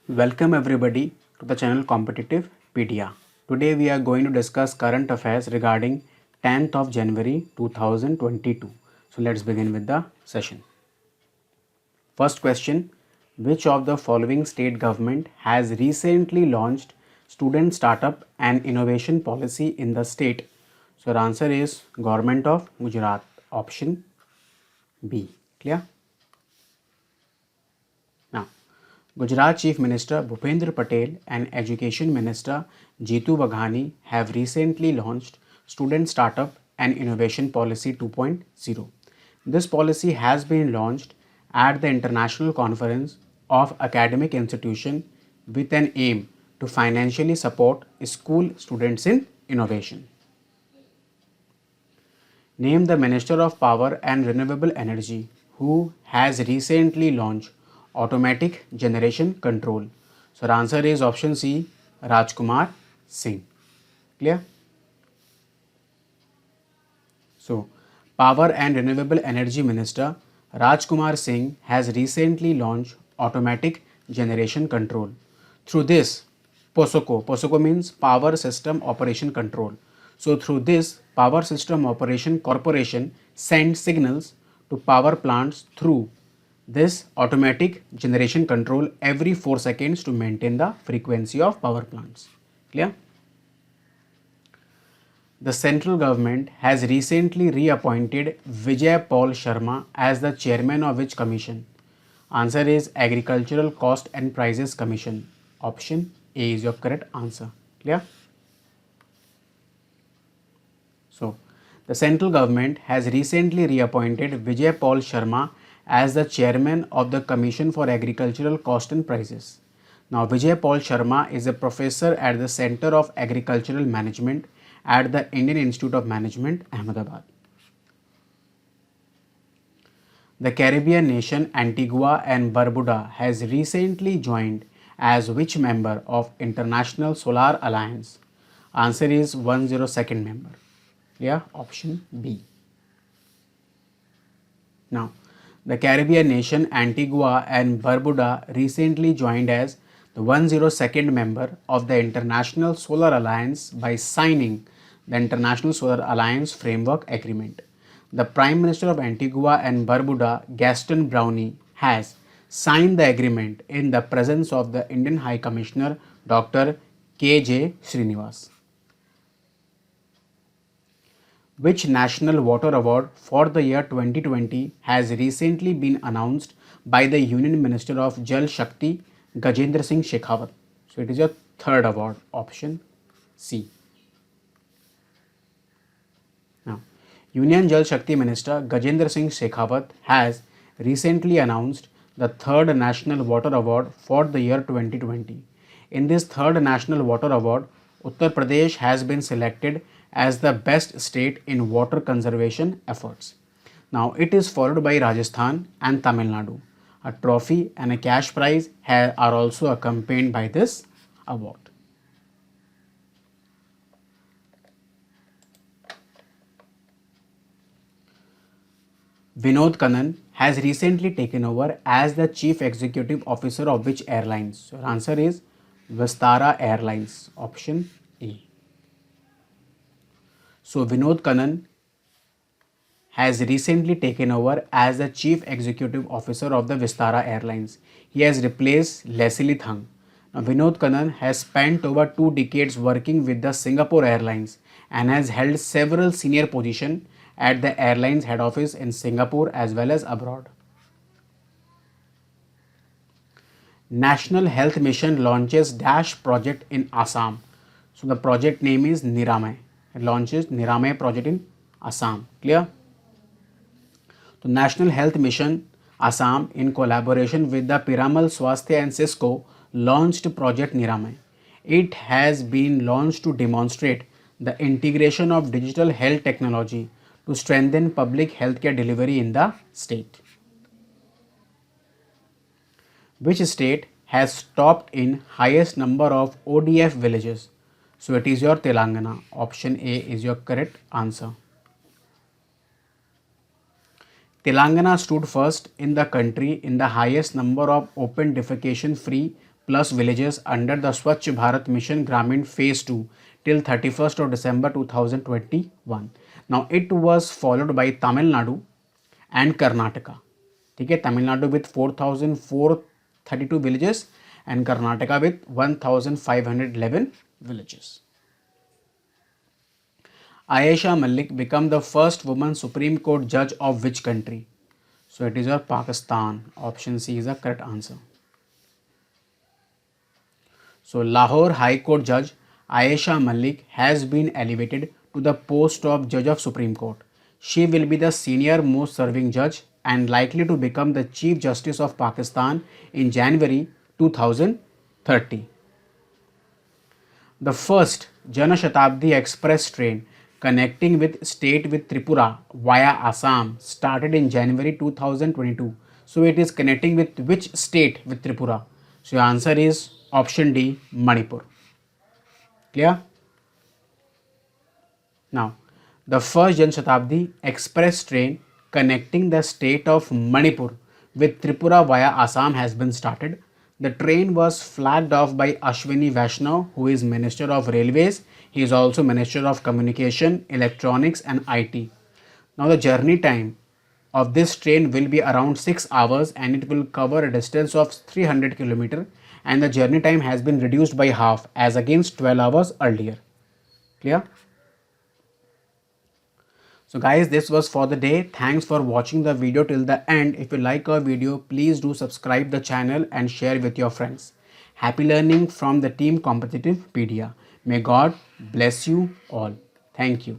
Welcome everybody to the channel Competitive Pedia. Today we are going to discuss current affairs regarding 10th of January 2022. So let's begin with the session. First question, which of the following state government has recently launched student startup and innovation policy in the state? So the answer is Government of Gujarat, option B. Clear? Now, Gujarat Chief Minister Bhupendra Patel and Education Minister Jeetu Waghani have recently launched Student Startup and Innovation Policy 2.0. This policy has been launched at the International Conference of Academic Institutions with an aim to financially support school students in innovation. Name the Minister of Power and Renewable Energy who has recently launched automatic generation control. So the answer is option C, Rajkumar Singh. Clear? So, Power and Renewable Energy Minister Rajkumar Singh has recently launched automatic generation control. Through this, POSOCO means Power System Operation Control. So, through this, Power System Operation Corporation sends signals to power plants through this automatic generation control every 4 seconds to maintain the frequency of power plants. Clear? The central government has recently reappointed Vijay Paul Sharma as the chairman of which commission? Answer is Agricultural Cost and Prices Commission. Option A is your correct answer. Clear? So, the central government has recently reappointed Vijay Paul Sharma as the chairman of the Commission for Agricultural Cost and Prices. Now, Vijay Paul Sharma is a professor at the Center of Agricultural Management at the Indian Institute of Management, Ahmedabad. The Caribbean nation Antigua and Barbuda has recently joined as which member of International Solar Alliance? Answer is 102nd member. Yeah, option B. Now, the Caribbean nation Antigua and Barbuda recently joined as the 102nd member of the International Solar Alliance by signing the International Solar Alliance Framework Agreement. The Prime Minister of Antigua and Barbuda, Gaston Brownie, has signed the agreement in the presence of the Indian High Commissioner Dr. K.J. Srinivas. Which National Water Award for the year 2020 has recently been announced by the Union Minister of Jal Shakti, Gajendra Singh Shekhawat? So it is your third award, option C. Now, Union Jal Shakti Minister Gajendra Singh Shekhawat has recently announced the third National Water Award for the year 2020. In this third National Water Award, Uttar Pradesh has been selected as the best state in water conservation efforts. Now it is followed by Rajasthan and Tamil Nadu. A trophy and a cash prize are also accompanied by this award. Vinod Khanna has recently taken over as the Chief Executive Officer of which airlines? So answer is Vistara Airlines, option A. So Vinod Khanna has recently taken over as the Chief Executive Officer of the Vistara Airlines. He has replaced Leslie Thang. Now, Vinod Khanna has spent over 2 decades working with the Singapore Airlines and has held several senior positions at the airline's head office in Singapore as well as abroad. National Health Mission launches Dash project in Assam. So the project name is Niramay. It launches Niramay project in Assam. Clear? The National Health Mission Assam, in collaboration with the Piramal Swasthya and Cisco, launched Project Niramay. It has been launched to demonstrate the integration of digital health technology to strengthen public healthcare delivery in the state. Which state has topped in highest number of ODF villages? So it is your Telangana. Option A is your correct answer. Telangana stood first in the country in the highest number of open defecation free plus villages under the Swachh Bharat Mission Gramin Phase 2 till 31st of December 2021. Now it was followed by Tamil Nadu and Karnataka. ठीक है, Tamil Nadu with 4,432 villages and Karnataka with 1,511 villages. Ayesha Malik became the first woman Supreme Court judge of which country? So it is your Pakistan. Option C is the correct answer. So Lahore High Court Judge Ayesha Malik has been elevated to the post of Judge of Supreme Court. She will be the senior most serving judge and likely to become the Chief Justice of Pakistan in January 2030. The first Jana Shatabdi Express train connecting with state with Tripura via Assam started in January 2022. So it is connecting with which state with Tripura? So your answer is option D, Manipur. Clear? Now, the first Jan Shatabdi Express train connecting the state of Manipur with Tripura via Assam has been started. The train was flagged off by Ashwini Vaishnaw, who is Minister of Railways. He is also Minister of Communication, Electronics and IT. Now the journey time of this train will be around 6 hours and it will cover a distance of 300 km, and the journey time has been reduced by half as against 12 hours earlier. Clear? So guys, this was for the day. Thanks for watching the video till the end. If you like our video, please do subscribe the channel and share with your friends. Happy learning from the team Competitivepedia. May God bless you all. Thank you.